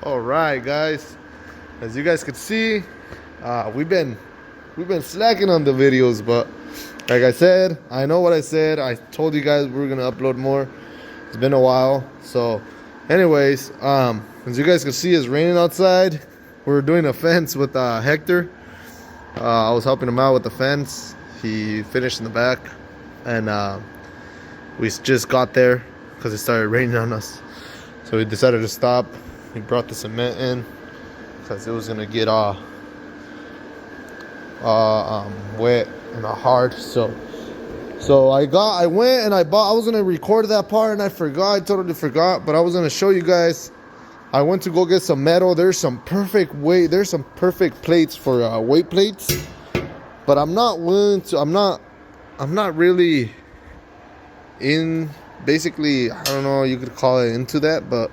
All right, guys. As you guys can see, we've been slacking on the videos, but like I said, I know what I said. I told you guys we were gonna upload more. It's been a while. So, anyways, as you guys can see, it's raining outside. We're doing a fence with Hector. I was helping him out with the fence. He finished in the back, and we just got there because it started raining on us. So we decided to stop. He brought the cement in because it was gonna get wet and hard. So I went and I was gonna record that part and I totally forgot. But I was gonna show you guys. I went to go get some metal. There's some perfect plates for weight plates. But I'm not really in, basically, I don't know, you could call it into that, but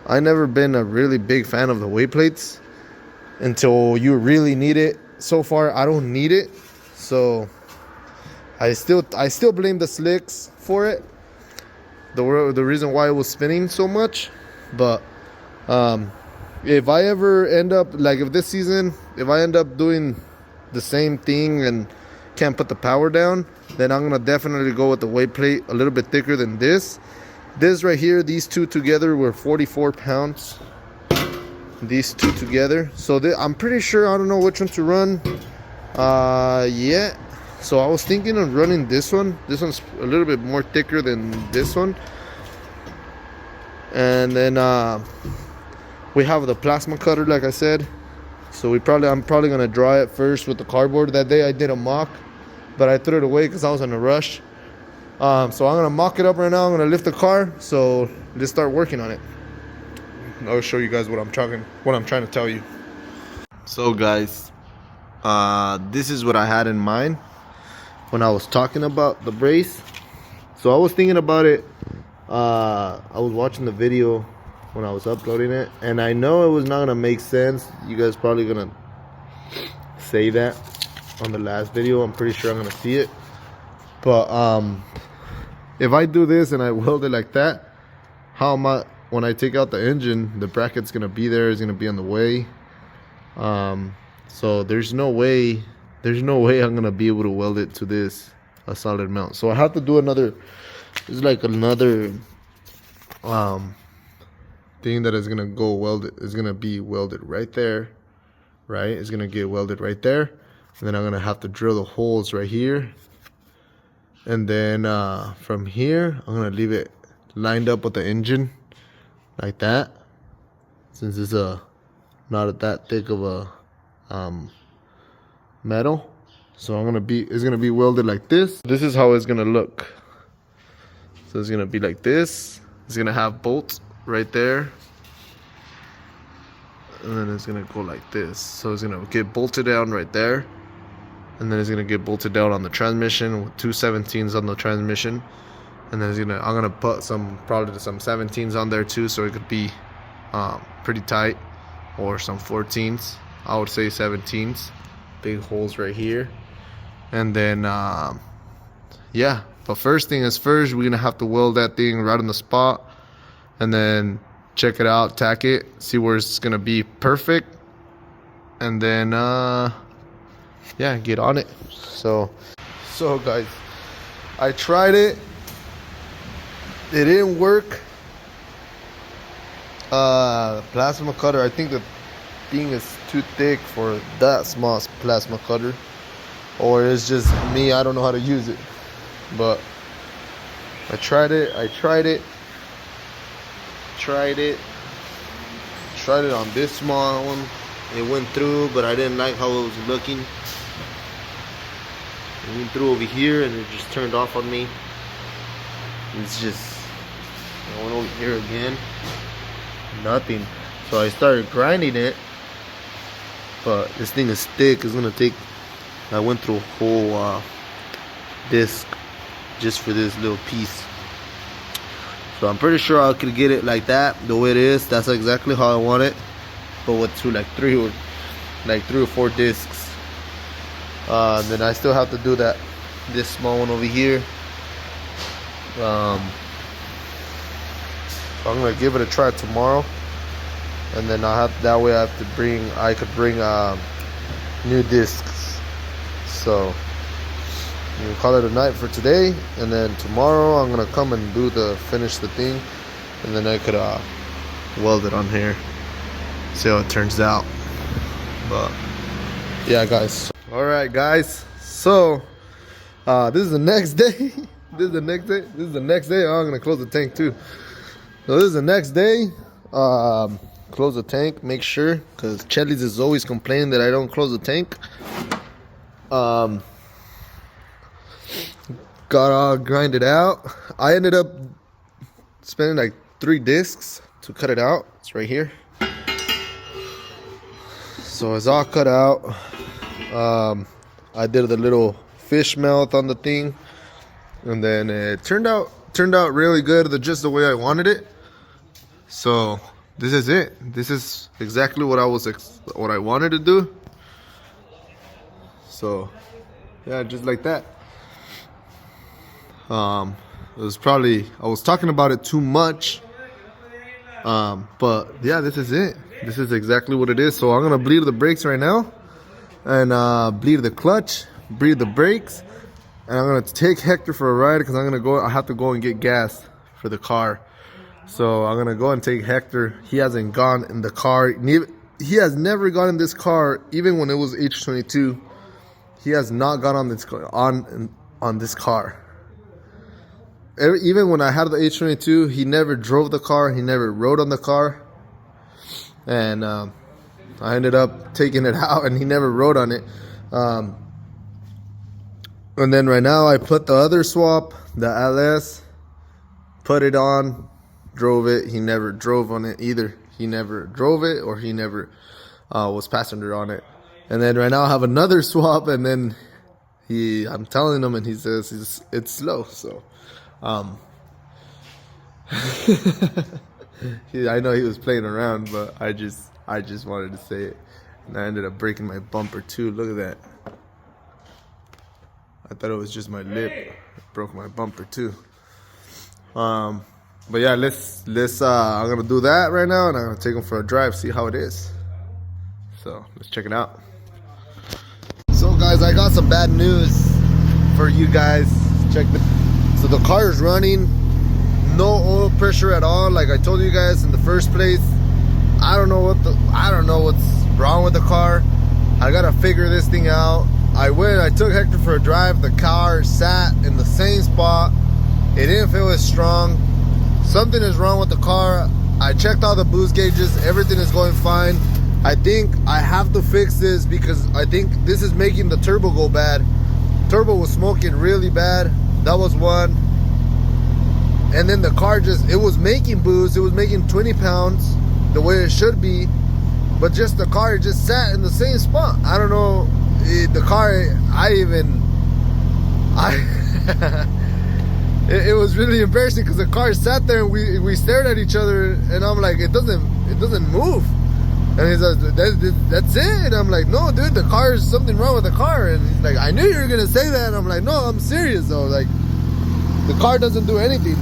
I never been a really big fan of the weight plates until you really need it. So far, I don't need it, so I still blame the slicks for it. The reason why it was spinning so much. But if I ever end up, like if this season, if I end up doing the same thing and can't put the power down, then I'm gonna definitely go with the weight plate a little bit thicker than this. This right here, these two together were 44 pounds. These two together. So I'm pretty sure, I don't know which one to run. Yeah. So I was thinking of running this one. This one's a little bit more thicker than this one. And then we have the plasma cutter, like I said. So I'm probably gonna dry it first with the cardboard. That day I did a mock, but I threw it away because I was in a rush. So I'm gonna mock it up right now. I'm gonna lift the car. So let's start working on it. I'll show you guys what I'm trying to tell you. So guys, this is what I had in mind when I was talking about the brace. So I was thinking about it. I was watching the video when I was uploading it, and I know it was not gonna make sense. You guys probably gonna say that on the last video. I'm pretty sure I'm gonna see it. But if I do this and I weld it like that, how am I, when I take out the engine, the bracket's gonna be there, it's gonna be on the way. So there's no way I'm gonna be able to weld it to this, a solid mount. So I have to do another, it's like another thing that is gonna go welded. It's gonna be welded right there, right? It's gonna get welded right there, and then I'm gonna have to drill the holes right here. And then from here, I'm gonna leave it lined up with the engine, like that. Since it's not that thick of a metal, so it's gonna be welded like this. This is how it's gonna look. So it's gonna be like this. It's gonna have bolts right there, and then it's gonna go like this. So it's gonna get bolted down right there. And then it's gonna get bolted down on the transmission with 2 17s on the transmission, and then I'm gonna put probably some 17s on there too, so it could be pretty tight, or some 14s. I would say 17s. Big holes right here, and then yeah. But first thing is first, we're gonna have to weld that thing right on the spot, and then check it out, tack it, see where it's gonna be perfect, and then yeah, get on it. So guys, I tried it. It didn't work. Plasma cutter, I think the thing is too thick for that small plasma cutter, or it's just me, I don't know how to use it. But I tried it on this small one. It went through, but I didn't like how it was looking. It went through over here and it just turned off on me. It's just, I went over here again, nothing. So I started grinding it, but this thing is thick. It's gonna take, I went through a whole disc just for this little piece. So I'm pretty sure I could get it like that, the way it is. That's exactly how I want it, but with like three or 4 discs. Then I still have to do this small one over here. So I'm gonna give it a try tomorrow. and then that way I could bring new discs. So we'll call it a night for today, and then tomorrow I'm gonna come and finish the thing, and then I could weld it on here, see how it turns out. But yeah, guys. All right, guys. So this is the next day. This is the next day. This is the next day. Oh, I'm gonna close the tank too. So this is the next day. Close the tank. Make sure, because Chelly's is always complaining that I don't close the tank. Got all grinded out. I ended up spending like 3 discs to cut it out. It's right here. So it's all cut out. I did the little fish mouth on the thing, and then it turned out really good, just the way I wanted it. So this is it. This is exactly what I wanted to do. So yeah, just like that. It was probably, I was talking about it too much, but yeah, this is it. This is exactly what it is. So I'm gonna bleed the brakes right now, and bleed the clutch, bleed the brakes, and I'm gonna take Hector for a ride, because I have to go and get gas for the car. So I'm gonna go and take Hector. He hasn't gone in the car. He has never gone in this car, even when it was H22. He has not gone on this car. Even when I had the H22, he never drove the car. He never rode on the car. And I ended up taking it out, and he never rode on it. And then right now I put the other swap, the LS, put it on, drove it. He never drove on it either. He never drove it, or he never was passenger on it. And then right now I have another swap, and then I'm telling him, and he says it's slow. So I know he was playing around, but I just wanted to say it. And I ended up breaking my bumper too. Look at that. I thought it was just my lip. It broke my bumper too. But yeah, let's I'm gonna do that right now, and I'm gonna take him for a drive, see how it is. So let's check it out. So guys, I got some bad news for you guys. Check this. So the car is running, no oil pressure at all, like I told you guys in the first place. I don't know what's wrong with the car. I gotta figure this thing out. I took Hector for a drive. The car sat in the same spot. It didn't feel as strong. Something is wrong with the car. I checked all the boost gauges. Everything is going fine. I think I have to fix this, because I think this is making the turbo go bad. Turbo was smoking really bad. That was one. And then the car it was making boost. It was making 20 pounds the way it should be, but just the car just sat in the same spot. I don't know. The car, it was really embarrassing, because the car sat there and we stared at each other, and I'm like, it doesn't move. And he says, that's it. And I'm like, no, dude, the car is something wrong with the car. And he's like, I knew you were gonna say that. And I'm like, no, I'm serious though. Like, the car doesn't do anything.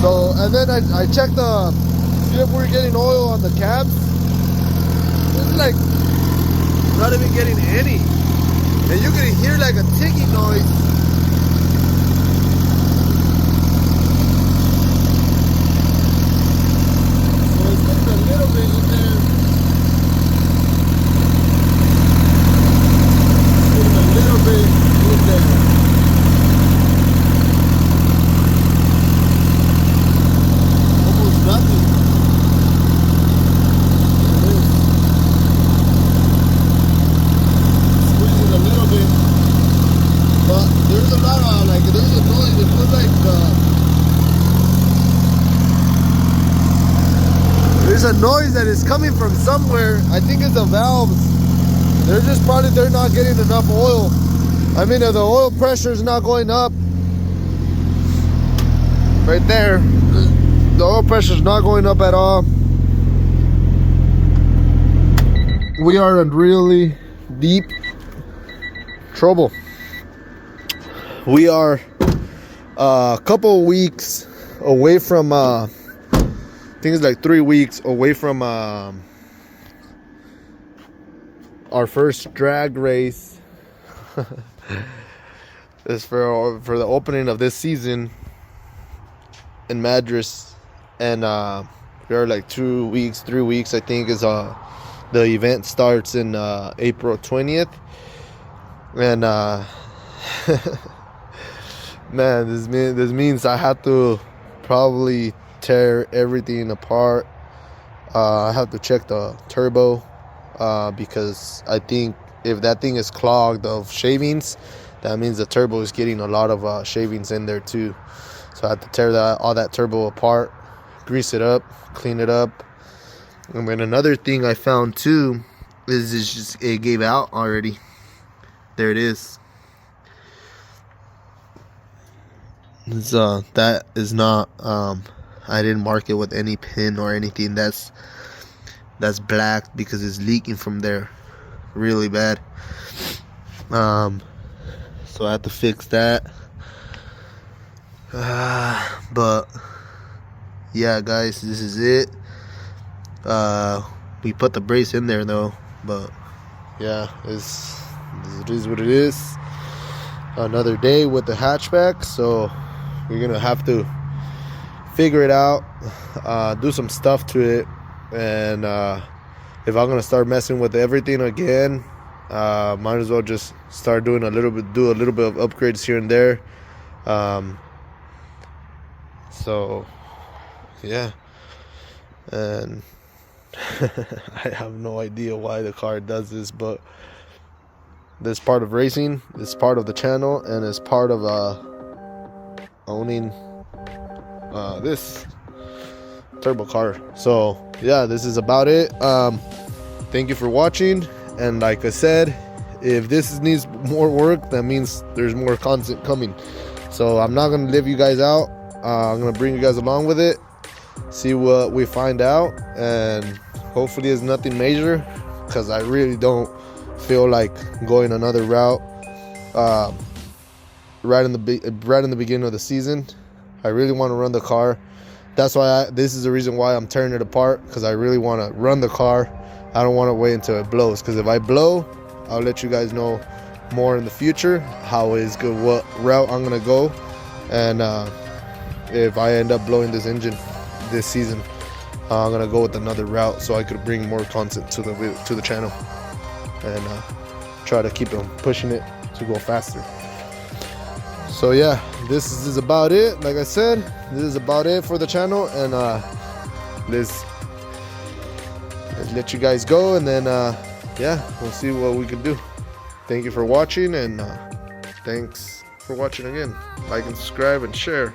So, and then I checked see if we're getting oil on the cabs. It's like not even getting any. And you can hear like a ticking noise. So it's getting a little bit in there. There's a noise that is coming from somewhere. I think it's the valves. They're not getting enough oil. I mean, the oil pressure is not going up. Right there, the oil pressure is not going up at all. We are in really deep trouble. We are a couple weeks away from think it's like 3 weeks away from our first drag race. It's for the opening of this season in Madras, and we are like 2 weeks, 3 weeks, I think, is the event starts in April 20th, and man, this means I have to probably tear everything apart. I have to check the turbo because I think if that thing is clogged of shavings, that means the turbo is getting a lot of shavings in there too. So I have to tear all that turbo apart, grease it up, clean it up. And then another thing I found too is it gave out already. There it is. That is not I didn't mark it with any pin or anything. That's black because it's leaking from there really bad. So I have to fix that. But yeah, guys, this is it. We put the brace in there though, but yeah, it is what it is. Another day with the hatchback, so we're gonna have to figure it out, do some stuff to it, and if I'm gonna start messing with everything again, might as well just start doing a little bit of upgrades here and there. So yeah, and I have no idea why the car does this, but this part of racing, it's part of the channel, and it's part of owning this turbo car. So yeah, this is about it. Thank you for watching, and like I said, if this needs more work, that means there's more content coming. So I'm not gonna leave you guys out. I'm gonna bring you guys along with it, see what we find out, and hopefully it's nothing major, because I really don't feel like going another route right in the beginning of the season. I really want to run the car. That's why this is the reason why I'm tearing it apart, because I really want to run the car. I don't want to wait until it blows, because if I blow, I'll let you guys know more in the future how it's good, what route I'm gonna go, and if I end up blowing this engine this season, I'm gonna go with another route so I could bring more content to the channel, and try to keep on pushing it to go faster. So yeah, this is about it. Like I said, this is about it for the channel, and let's let you guys go, and then yeah, we'll see what we can do. Thank you for watching, and thanks for watching again. Like and subscribe and share.